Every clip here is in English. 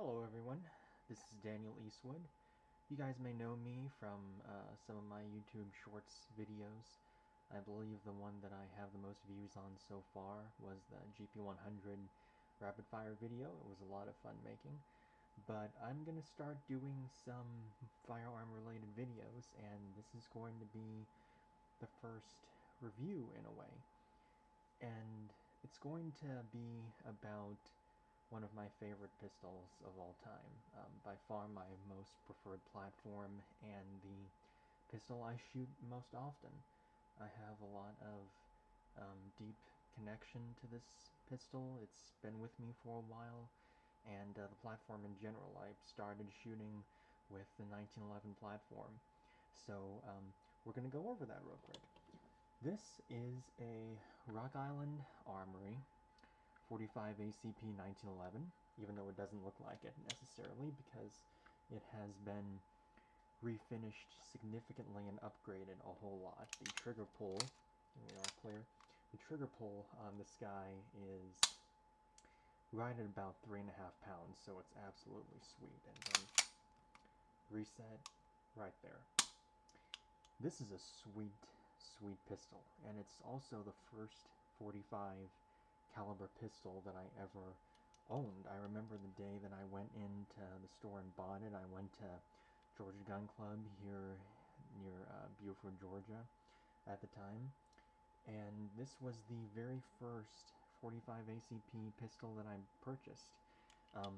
Hello everyone, this is Daniel Eastwood. You guys may know me from some of my YouTube Shorts videos. I believe the one that I have the most views on so far was the GP100 rapid fire video. It was a lot of fun making. But I'm going to start doing some firearm related videos, and this is going to be the first review in a way. And it's going to be about one of my favorite pistols of all time. By far my most preferred platform and the pistol I shoot most often. I have a lot of deep connection to this pistol. It's been with me for a while, and the platform in general. I started shooting with the 1911 platform. So we're going to go over that real quick. This is a Rock Island Armory 45 ACP 1911, even though it doesn't look like it necessarily because it has been refinished significantly and upgraded a whole lot. The trigger pull, we are clear, the trigger pull on this guy is right at about 3.5 pounds, so it's absolutely sweet. And then reset right there. This is a sweet, sweet pistol, and it's also the first 45 caliber pistol that I ever owned. I remember the day that I went into the store and bought it. I went to Georgia Gun Club here near Buford, Georgia at the time, and this was the very first 45 ACP pistol that I purchased.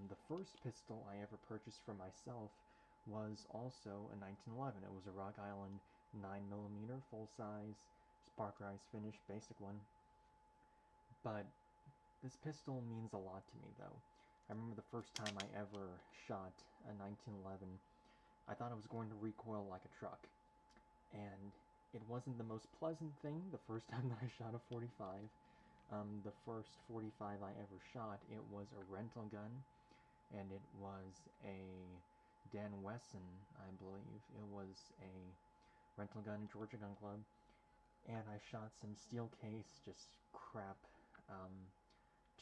The first pistol I ever purchased for myself was also a 1911. It was a Rock Island 9mm full-size Spark Rise finish basic one. But this pistol means a lot to me, though. I remember the first time I ever shot a 1911, I thought it was going to recoil like a truck. And it wasn't the most pleasant thing the first time that I shot a 45. The first 45 I ever shot, it was a rental gun, and it was a Dan Wesson, I believe. It was a rental gun at Georgia Gun Club, and I shot some steel case, just crap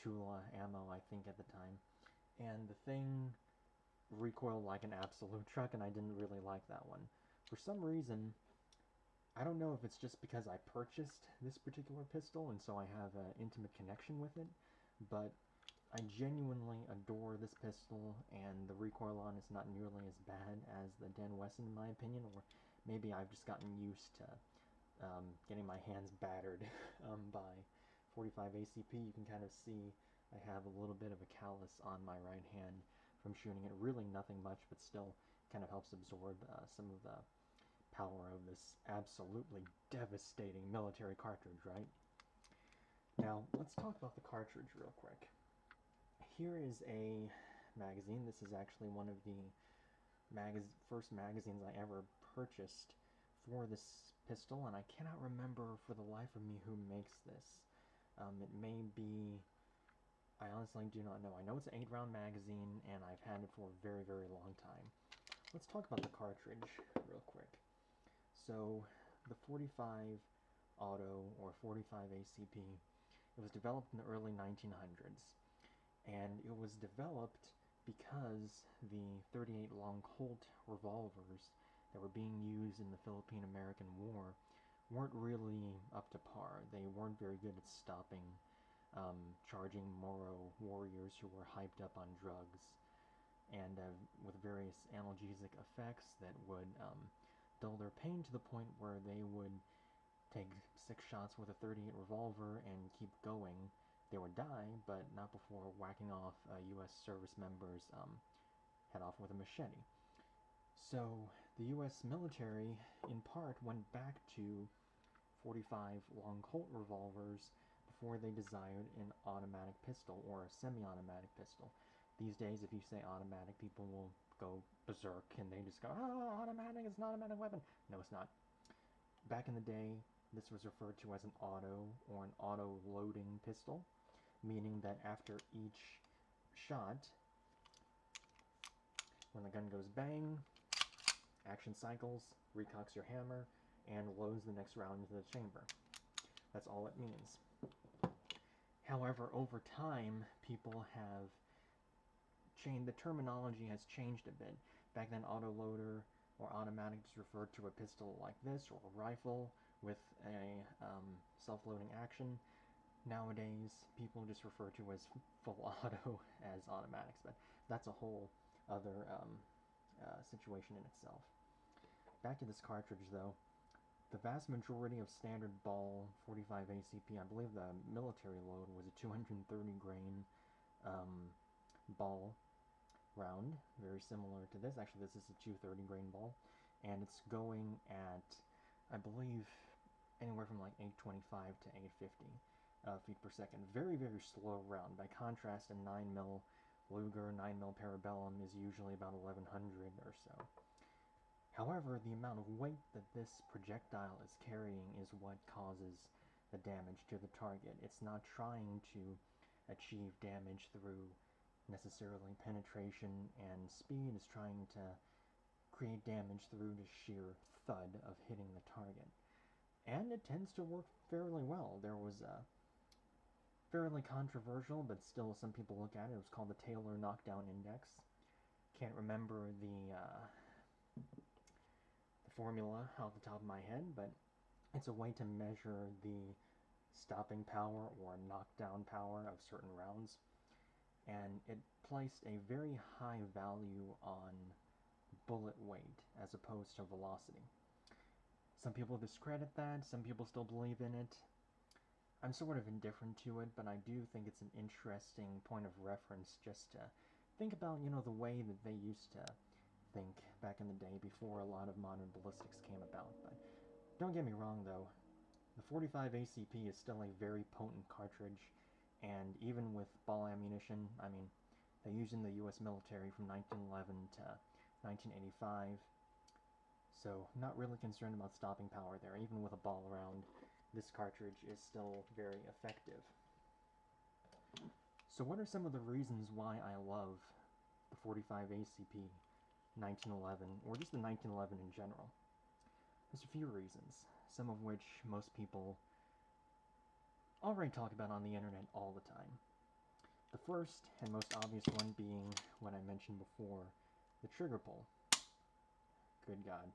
Tula ammo, I think, at the time. And the thing recoiled like an absolute truck, and I didn't really like that one. For some reason, I don't know if it's just because I purchased this particular pistol, and so I have an intimate connection with it, but I genuinely adore this pistol, and the recoil on is not nearly as bad as the Dan Wesson, in my opinion, or maybe I've just gotten used to getting my hands battered by 45 ACP. You can kind of see I have a little bit of a callus on my right hand from shooting it. Really nothing much, but still kind of helps absorb some of the power of this absolutely devastating military cartridge, right? Now, let's talk about the cartridge real quick. Here is a magazine. This is actually one of the first magazines I ever purchased for this pistol, and I cannot remember for the life of me who makes this. It may be... I honestly do not know. I know it's an 8-round magazine, and I've had it for a very, very long time. Let's talk about the cartridge real quick. So, the 45 Auto, or 45 ACP, it was developed in the early 1900s, and it was developed because the 38 long Colt revolvers that were being used in the Philippine-American War weren't really up to par. They weren't very good at stopping charging Moro warriors who were hyped up on drugs, and with various analgesic effects that would dull their pain to the point where they would take 6 shots with a 38 revolver and keep going. They would die, but not before whacking off a U.S. service member's head off with a machete. So the U.S. military, in part, went back to 45 long Colt revolvers before they desired an automatic pistol or a semi-automatic pistol. These days, if you say automatic, people will go berserk and they just go, oh, automatic is an automatic weapon. No, it's not. Back in the day, this was referred to as an auto or an auto-loading pistol, meaning that after each shot, when the gun goes bang, action cycles, recocks your hammer, and loads the next round into the chamber. That's all it means. However, over time, people have changed. The terminology has changed a bit. Back then, autoloader or automatic just referred to a pistol like this, or a rifle with a self-loading action. Nowadays, people just refer to as full auto as automatics, but that's a whole other situation in itself. Back to this cartridge, though. The vast majority of standard ball 45 ACP, I believe the military load was a 230 grain ball round, very similar to this. Actually, this is a 230 grain ball, and it's going at, I believe, anywhere from like 825 to 850 feet per second. Very, very slow round. By contrast, a 9mm Luger, 9mm Parabellum is usually about 1100 or so. However, the amount of weight that this projectile is carrying is what causes the damage to the target. It's not trying to achieve damage through necessarily penetration and speed. It's trying to create damage through the sheer thud of hitting the target. And it tends to work fairly well. There was a fairly controversial, but still some people look at it. It was called the Taylor Knockdown Index. Can't remember the formula off the top of my head, but it's a way to measure the stopping power or knockdown power of certain rounds, and it placed a very high value on bullet weight as opposed to velocity. Some people discredit that, some people still believe in it. I'm sort of indifferent to it, but I do think it's an interesting point of reference just to think about, you know, the way that they used to think back in the day before a lot of modern ballistics came about. But don't get me wrong, though, the 45 ACP is still a very potent cartridge, and even with ball ammunition, I mean, they used in the US military from 1911 to 1985, so not really concerned about stopping power there. Even with a ball round, this cartridge is still very effective. So what are some of the reasons why I love the 45 ACP 1911, or just the 1911 in general? There's a few reasons, some of which most people already talk about on the internet all the time. The first and most obvious one being what I mentioned before, the trigger pull. Good God.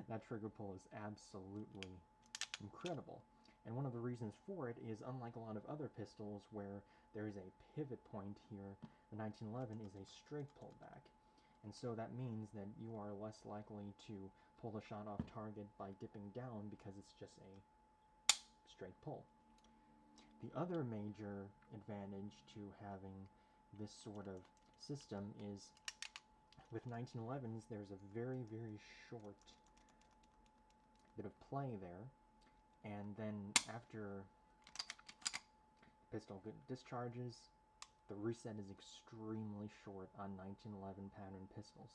That trigger pull is absolutely incredible. And one of the reasons for it is, unlike a lot of other pistols where there is a pivot point here, the 1911 is a straight pullback. And so that means that you are less likely to pull the shot off target by dipping down because it's just a straight pull. The other major advantage to having this sort of system is with 1911s, there's a very, very short bit of play there, and then after the pistol discharges, the reset is extremely short on 1911 pattern pistols.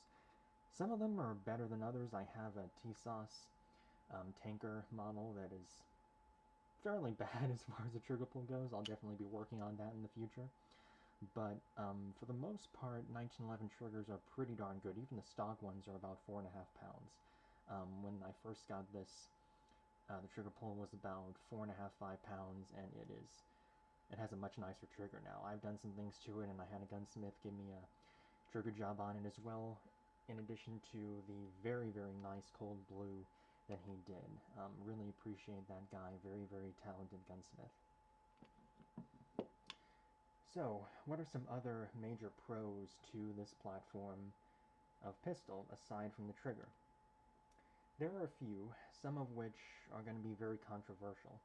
Some of them are better than others. I have a TSOS tanker model that is fairly bad as far as the trigger pull goes. I'll definitely be working on that in the future. But for the most part, 1911 triggers are pretty darn good. Even the stock ones are about 4.5 pounds. When I first got this, the trigger pull was about 4.5, 5 pounds, and it has a much nicer trigger now. I've done some things to it, and I had a gunsmith give me a trigger job on it as well, in addition to the very, very nice cold blue that he did. Really appreciate that guy. Very, very talented gunsmith. So, what are some other major pros to this platform of pistol, aside from the trigger? There are a few, some of which are going to be very controversial.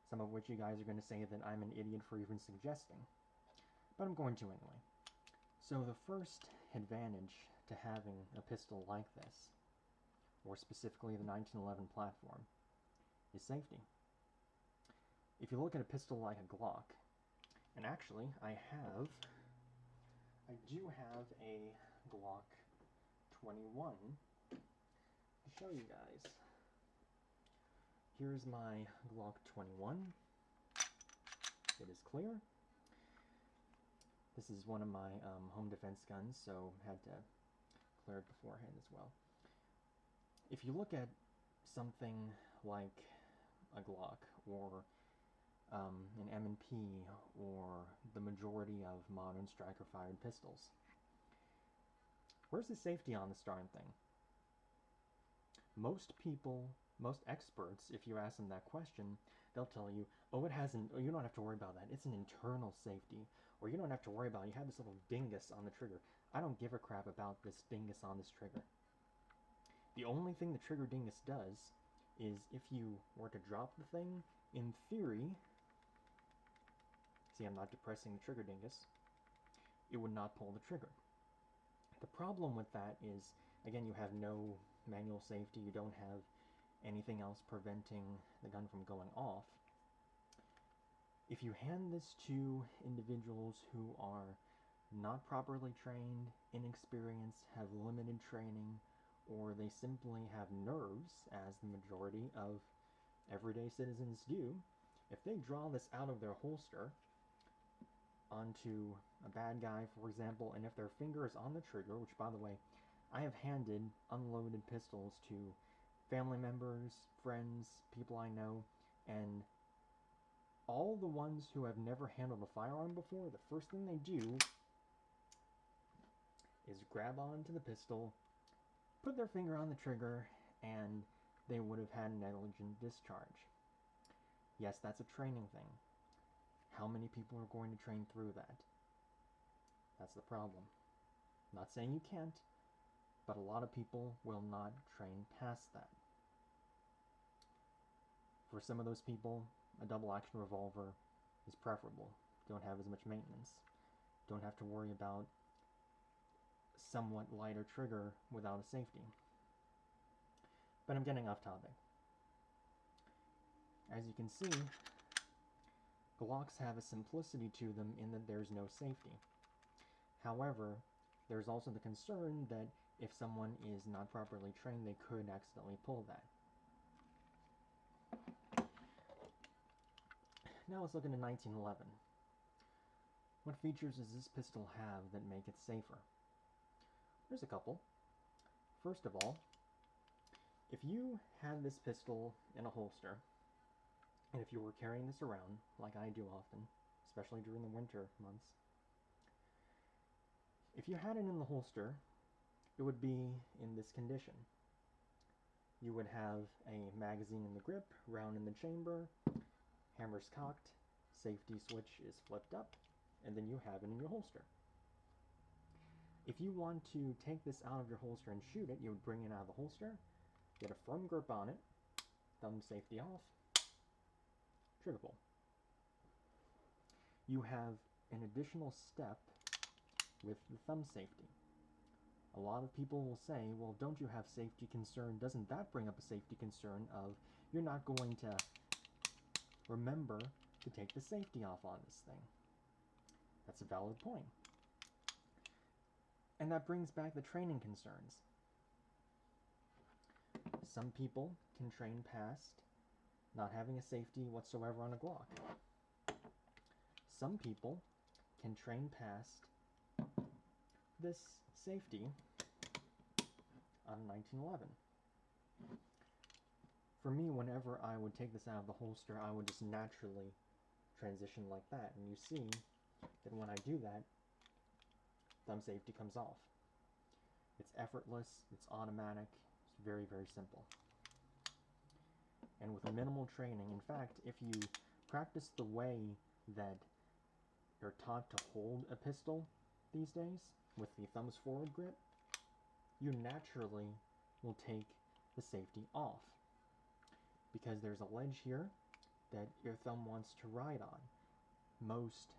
Some of which you guys are going to say that I'm an idiot for even suggesting. But I'm going to anyway. So the first advantage to having a pistol like this, or specifically the 1911 platform, is safety. If you look at a pistol like a Glock, and actually I do have a Glock 21 to show you guys. Here's my Glock 21. It is clear. This is one of my home defense guns, so had to clear it beforehand as well. If you look at something like a Glock or an M&P or the majority of modern striker-fired pistols. Where's the safety on this darn thing? Most people, most experts, if you ask them that question, they'll tell you, oh, it hasn't, oh, you don't have to worry about that. It's an internal safety. Or you don't have to worry about it. You have this little dingus on the trigger. I don't give a crap about this dingus on this trigger. The only thing the trigger dingus does is if you were to drop the thing, in theory, see, I'm not depressing the trigger dingus, it would not pull the trigger. The problem with that is, again, you have no manual safety, you don't have anything else preventing the gun from going off. If you hand this to individuals who are not properly trained, inexperienced, have limited training, or they simply have nerves, as the majority of everyday citizens do, if they draw this out of their holster onto a bad guy, for example, and if their finger is on the trigger, which, by the way, I have handed unloaded pistols to family members, friends, people I know, and all the ones who have never handled a firearm before, the first thing they do is grab onto the pistol, put their finger on the trigger, and they would have had negligent discharge. Yes, that's a training thing. How many people are going to train through that? That's the problem. I'm not saying you can't, but a lot of people will not train past that. For some of those people, a double-action revolver is preferable. Don't have as much maintenance. Don't have to worry about somewhat lighter trigger without a safety. But I'm getting off topic. As you can see, Glocks have a simplicity to them in that there's no safety. However, there's also the concern that if someone is not properly trained, they could accidentally pull that. Now let's look into 1911. What features does this pistol have that make it safer? There's a couple. First of all, if you had this pistol in a holster, and if you were carrying this around, like I do often, especially during the winter months, if you had it in the holster, it would be in this condition. You would have a magazine in the grip, round in the chamber, hammer's cocked, safety switch is flipped up, and then you have it in your holster. If you want to take this out of your holster and shoot it, you would bring it out of the holster, get a firm grip on it, thumb safety off, trigger pull. You have an additional step with the thumb safety. A lot of people will say, well, don't you have safety concern? Doesn't that bring up a safety concern of you're not going to remember to take the safety off on this thing? That's a valid point. And that brings back the training concerns. Some people can train past not having a safety whatsoever on a Glock. Some people can train past this safety on a 1911. For me, whenever I would take this out of the holster, I would just naturally transition like that. And you see that when I do that, thumb safety comes off. It's effortless, it's automatic, it's very, very simple. And with minimal training, in fact, if you practice the way that you're taught to hold a pistol these days, with the thumb's forward grip, you naturally will take the safety off. Because there's a ledge here that your thumb wants to ride on. Most,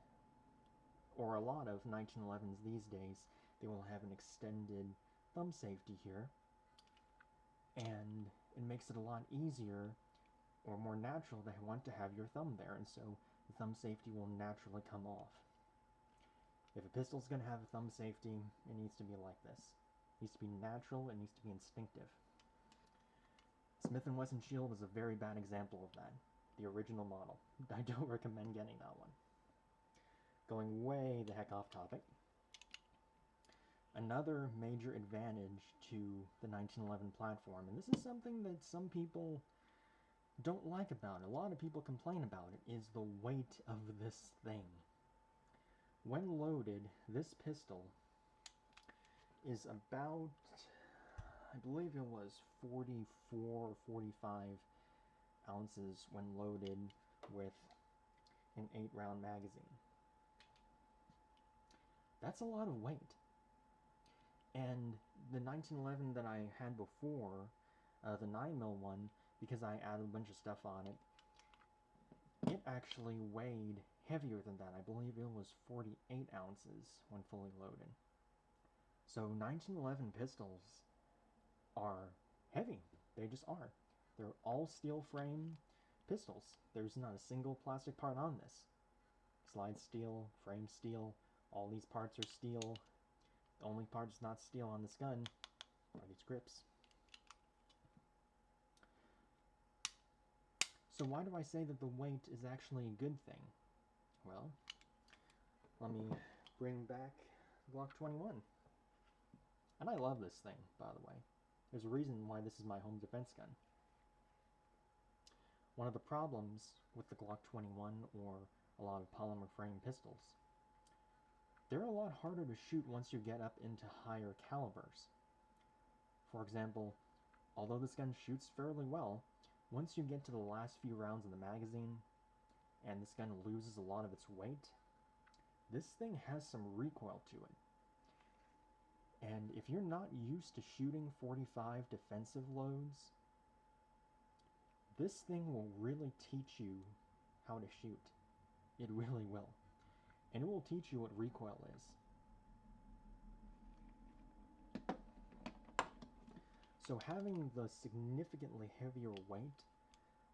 or a lot of 1911s these days, they will have an extended thumb safety here, and it makes it a lot easier or more natural to want to have your thumb there, and so the thumb safety will naturally come off. If a pistol's going to have a thumb safety, it needs to be like this. It needs to be natural, it needs to be instinctive. Smith & Wesson Shield is a very bad example of that. The original model. I don't recommend getting that one. Going way the heck off topic. Another major advantage to the 1911 platform, and this is something that some people don't like about it, a lot of people complain about it, is the weight of this thing. When loaded, this pistol is about, I believe it was 44 or 45 ounces when loaded with an 8-round magazine. That's a lot of weight. And the 1911 that I had before, the 9mm one, because I added a bunch of stuff on it, it actually weighed heavier than that. I believe it was 48 ounces when fully loaded. So 1911 pistols are heavy. They just are. They're all steel frame pistols. There's not a single plastic part on this. Slide steel, frame steel, all these parts are steel. The only part that's not steel on this gun are these grips. So why do I say that the weight is actually a good thing? Well, let me bring back Glock 21. And I love this thing, by the way. There's a reason why this is my home defense gun. One of the problems with the Glock 21 or a lot of polymer frame pistols, they're a lot harder to shoot once you get up into higher calibers. For example, although this gun shoots fairly well, once you get to the last few rounds of the magazine and this gun loses a lot of its weight, this thing has some recoil to it. And if you're not used to shooting 45 defensive loads, this thing will really teach you how to shoot. It really will. And it will teach you what recoil is. So having the significantly heavier weight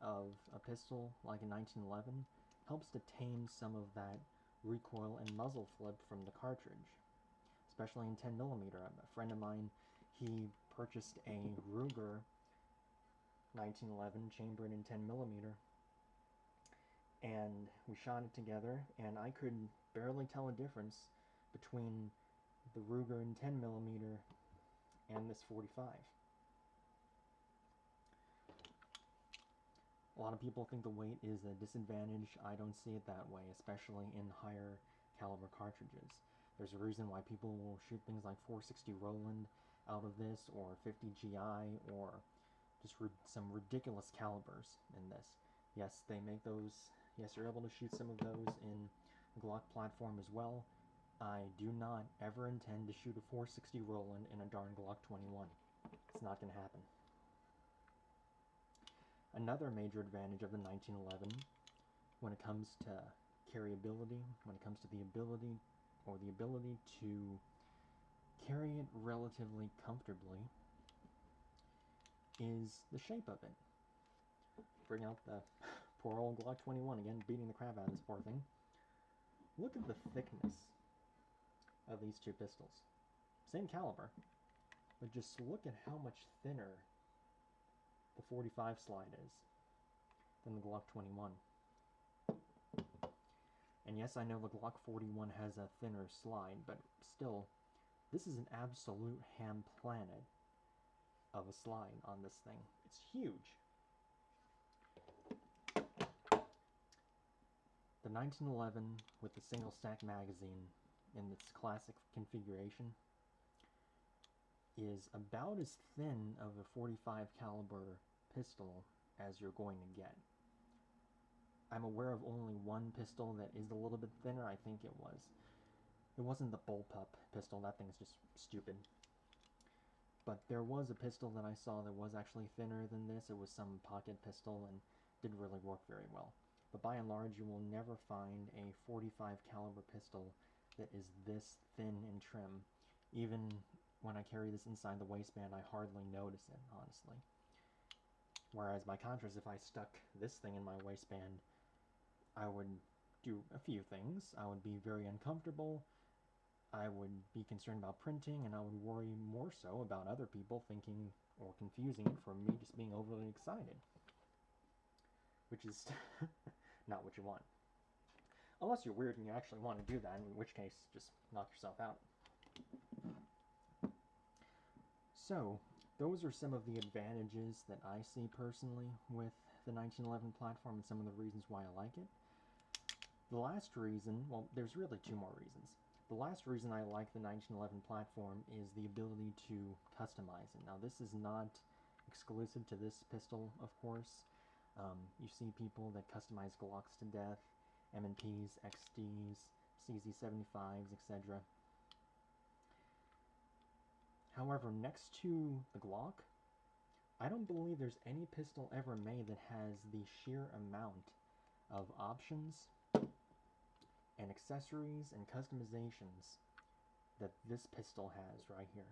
of a pistol like a 1911 helps to tame some of that recoil and muzzle flip from the cartridge, especially in 10mm. A friend of mine, he purchased a Ruger 1911 chambered in 10mm, and we shot it together, and I could barely tell a difference between the Ruger in 10mm and this 45. A lot of people think the weight is a disadvantage. I don't see it that way, especially in higher caliber cartridges. There's a reason why people will shoot things like 460 Roland out of this, or 50 GI, or just some ridiculous calibers in this. Yes, they make those. Yes, you're able to shoot some of those in the Glock platform as well. I do not ever intend to shoot a 460 Roland in a darn Glock 21. It's not going to happen. Another major advantage of the 1911 when it comes to carryability, when it comes to the ability to carry it relatively comfortably, is the shape of it. Bring out the poor old Glock 21 again, beating the crap out of this poor thing. Look at the thickness of these two pistols. Same caliber, but just look at how much thinner the 45 slide is than the Glock 21. And yes, I know the Glock 41 has a thinner slide, but still, this is an absolute ham planet of a slide on this thing. It's huge. The 1911 with the single stack magazine in its classic configuration is about as thin of a 45 caliber pistol as you're going to get. I'm aware of only one pistol that is a little bit thinner. I think it wasn't the Bullpup pistol. That thing's just stupid. But there was a pistol that I saw that was actually thinner than this. It was some pocket pistol and didn't really work very well. But by and large, you will never find a 45 caliber pistol that is this thin and trim. Even when I carry this inside the waistband, I hardly notice it, honestly. Whereas by contrast, if I stuck this thing in my waistband, I would do a few things. I would be very uncomfortable. I would be concerned about printing, and I would worry more so about other people thinking or confusing it for me just being overly excited. Which is not what you want. Unless you're weird and you actually want to do that, in which case, just knock yourself out. So, those are some of the advantages that I see personally with the 1911 platform and some of the reasons why I like it. The last reason, well, there's really two more reasons. The last reason I like the 1911 platform is the ability to customize it. Now, this is not exclusive to this pistol, of course. You see people that customize Glocks to death, M&Ps, XDs, CZ75s, etc. However, next to the Glock, I don't believe there's any pistol ever made that has the sheer amount of options and accessories and customizations that this pistol has right here.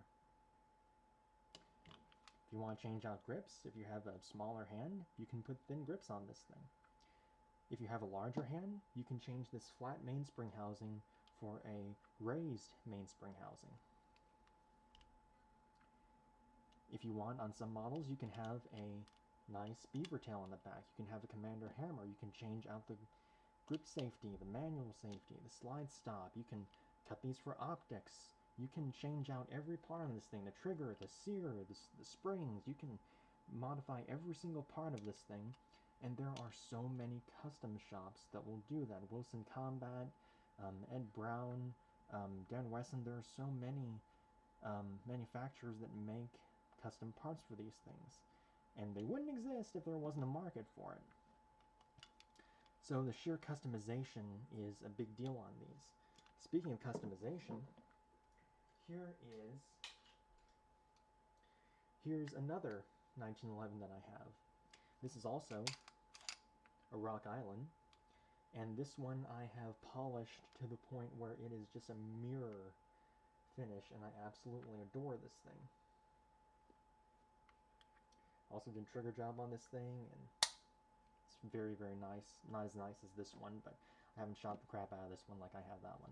If you want to change out grips, if you have a smaller hand, you can put thin grips on this thing. If you have a larger hand, you can change this flat mainspring housing for a raised mainspring housing. If you want, on some models, you can have a nice beaver tail on the back. You can have a commander hammer. You can change out the grip safety, the manual safety, the slide stop. You can cut these for optics. You can change out every part of this thing, the trigger, the sear, the springs. You can modify every single part of this thing, and there are so many custom shops that will do that. Wilson Combat, Ed Brown, Dan Wesson. There are so many manufacturers that make custom parts for these things, and they wouldn't exist if there wasn't a market for it. So the sheer customization is a big deal on these. Speaking of customization, here's another 1911 that I have. This is also a Rock Island, and this one I have polished to the point where it is just a mirror finish, and I absolutely adore this thing. Also did trigger job on this thing, and it's very, very nice. Not as nice as this one, but I haven't shot the crap out of this one like I have that one.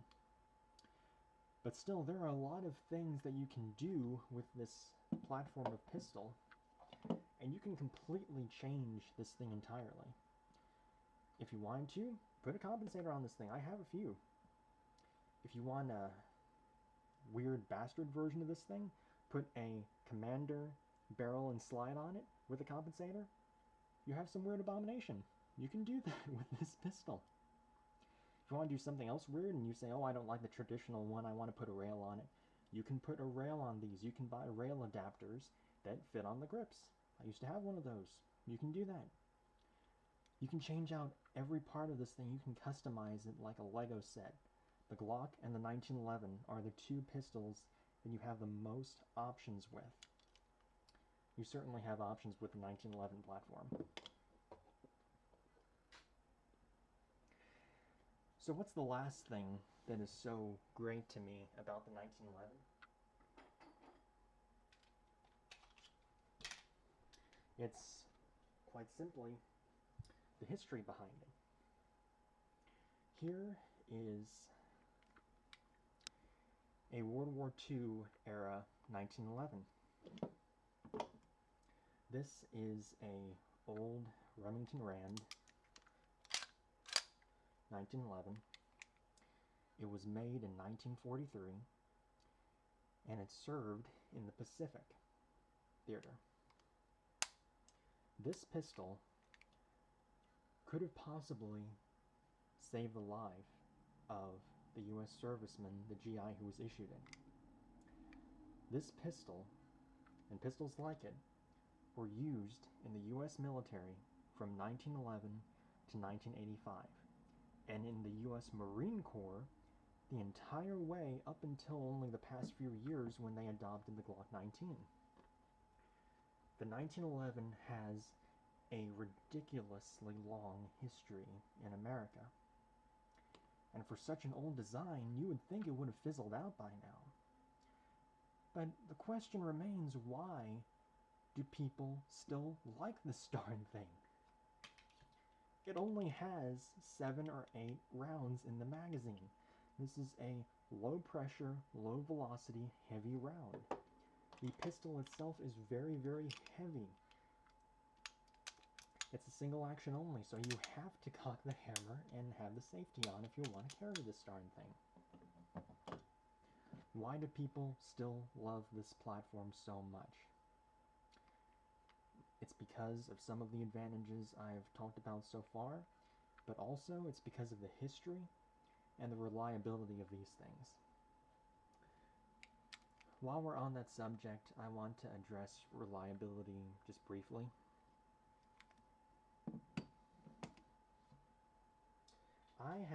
But still, there are a lot of things that you can do with this platform of pistol, and you can completely change this thing entirely. If you wanted to, put a compensator on this thing. I have a few. If you want a weird bastard version of this thing, put a commander barrel and slide on it with a compensator. You have some weird abomination. You can do that with this pistol. If you want to do something else weird and you say, oh, I don't like the traditional one, I want to put a rail on it, you can put a rail on these. You can buy rail adapters that fit on the grips. I used to have one of those. You can do that. You can change out every part of this thing. You can customize it like a Lego set. The Glock and the 1911 are the two pistols that you have the most options with. You certainly have options with the 1911 platform. So what's the last thing that is so great to me about the 1911? It's quite simply the history behind it. Here is a World War II era 1911. This is a old Remington Rand 1911. It was made in 1943, and it served in the Pacific Theater. This pistol could have possibly saved the life of the U.S. serviceman, the GI who was issued it. This pistol, and pistols like it, were used in the U.S. military from 1911 to 1985, and in the U.S. Marine Corps the entire way up until only the past few years when they adopted the Glock 19. The 1911 has a ridiculously long history in America. And for such an old design, you would think it would have fizzled out by now. But the question remains, why do people still like this darn thing? It only has 7 or 8 rounds in the magazine. This is a low pressure, low velocity, heavy round. The pistol itself is very, very heavy. It's a single action only, so you have to cock the hammer and have the safety on if you want to carry this darn thing. Why do people still love this platform so much? It's because of some of the advantages I've talked about so far, but also it's because of the history and the reliability of these things. While we're on that subject, I want to address reliability just briefly. I've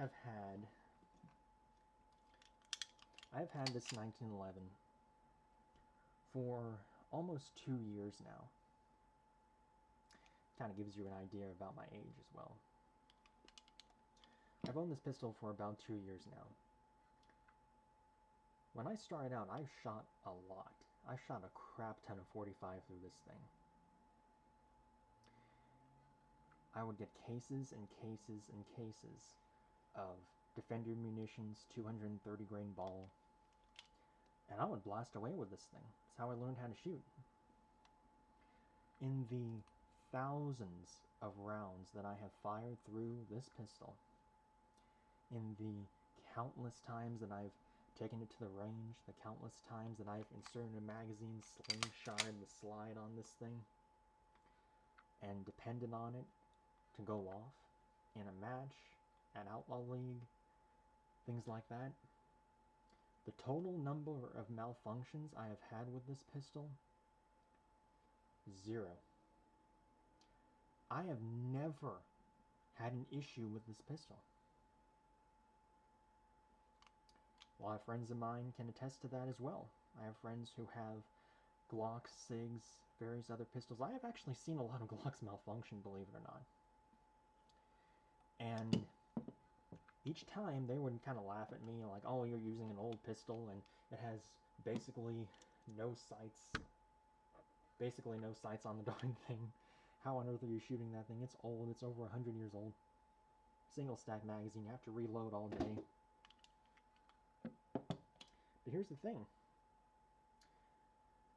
had this 1911 for almost 2 years now. Kind of gives you an idea about my age as well. I've owned this pistol for about 2 years now. When I started out, I shot a lot. I shot a crap ton of 45 through this thing. I would get cases and cases and cases of Defender munitions, 230 grain ball, and I would blast away with this thing. That's how I learned how to shoot. In the thousands of rounds that I have fired through this pistol, in the countless times that I've taken it to the range, the countless times that I've inserted a magazine, slingshotted the slide on this thing, and depended on it to go off in a match, at Outlaw League, things like that. The total number of malfunctions I have had with this pistol, 0. I have never had an issue with this pistol. A lot of friends of mine can attest to that as well. I have friends who have Glocks, SIGs, various other pistols. I have actually seen a lot of Glocks malfunction, believe it or not. And each time they would kind of laugh at me like, oh, you're using an old pistol and it has basically no sights on the darn thing. How on earth are you shooting that thing? It's old. It's over 100 years old. Single stack magazine. You have to reload all day. But here's the thing.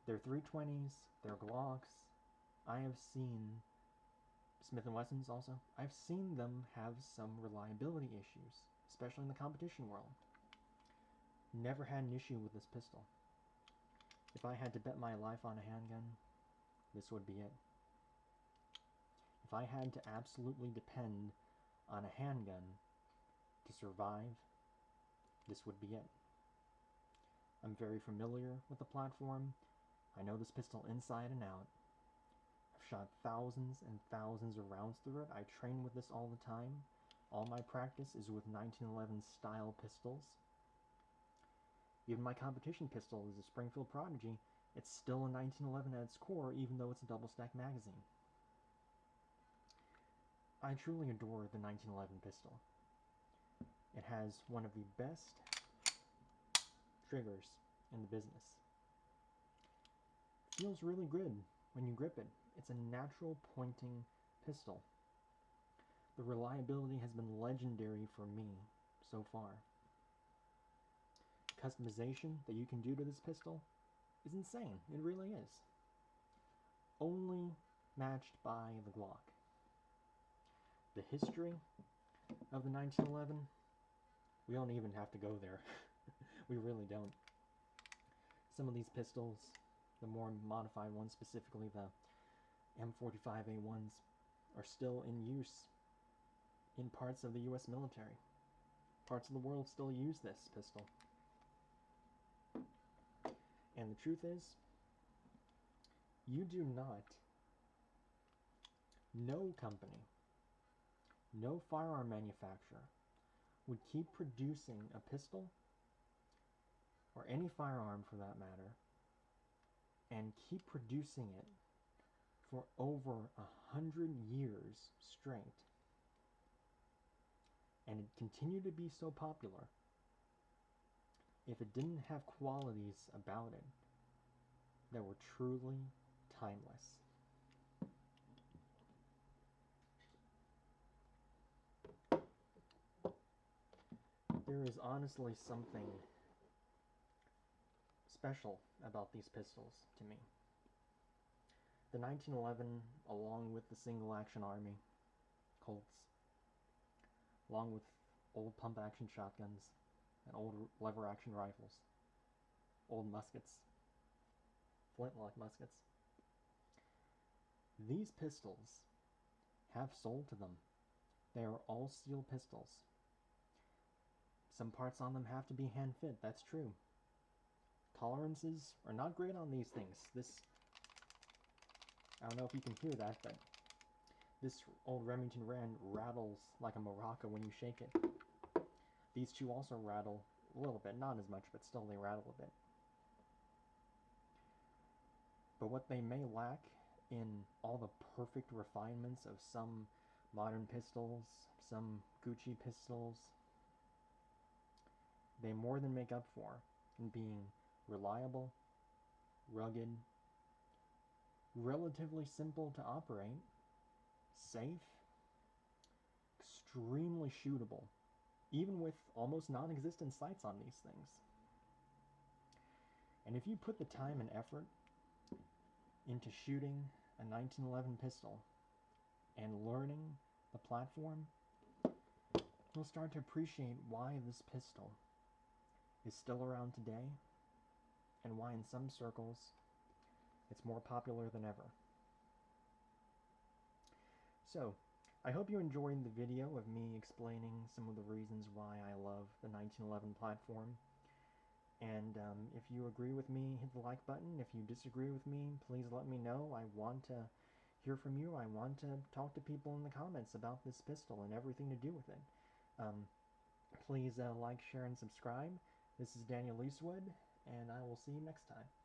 They're 320s. They're Glocks. I have seen Smith & Wessons also. I've seen them have some reliability issues, especially in the competition world. Never had an issue with this pistol. If I had to bet my life on a handgun, this would be it. If I had to absolutely depend on a handgun to survive, this would be it. I'm very familiar with the platform. I know this pistol inside and out. I've shot thousands and thousands of rounds through it. I train with this all the time. All my practice is with 1911 style pistols. Even my competition pistol is a Springfield Prodigy. It's still a 1911 at its core, even though it's a double stack magazine. I truly adore the 1911 pistol. It has one of the best triggers in the business. It feels really good when you grip it. It's a natural pointing pistol. The reliability has been legendary for me so far. Customization that you can do to this pistol is insane. It really is. Only matched by the Glock. The history of the 1911, we don't even have to go there. We really don't. Some of these pistols, the more modified ones, specifically the M45A1s, are still in use in parts of the US military. Parts of the world still use this pistol. And the truth is, you do not, no company, no firearm manufacturer would keep producing a pistol, or any firearm for that matter, and keep producing it for over 100 years straight, and it continued to be so popular if it didn't have qualities about it that were truly timeless. There is honestly something special about these pistols to me. The 1911, along with the Single Action Army, Colts, along with old pump action shotguns and old lever action rifles, old muskets, flintlock muskets. These pistols have soul to them. They are all steel pistols. Some parts on them have to be hand fit, that's true. Tolerances are not great on these things. I don't know if you can hear that, but this old Remington Rand rattles like a maraca when you shake it. These two also rattle a little bit, not as much, but still they rattle a bit. But what they may lack in all the perfect refinements of some modern pistols, some Gucci pistols, they more than make up for in being reliable, rugged, relatively simple to operate, safe, extremely shootable, even with almost non-existent sights on these things. And if you put the time and effort into shooting a 1911 pistol and learning the platform, you'll start to appreciate why this pistol is still around today and why in some circles it's more popular than ever. So, I hope you enjoyed the video of me explaining some of the reasons why I love the 1911 platform. And if you agree with me, hit the like button. If you disagree with me, please let me know. I want to hear from you. I want to talk to people in the comments about this pistol and everything to do with it. Please like, share, and subscribe. This is Daniel Eastwood, and I will see you next time.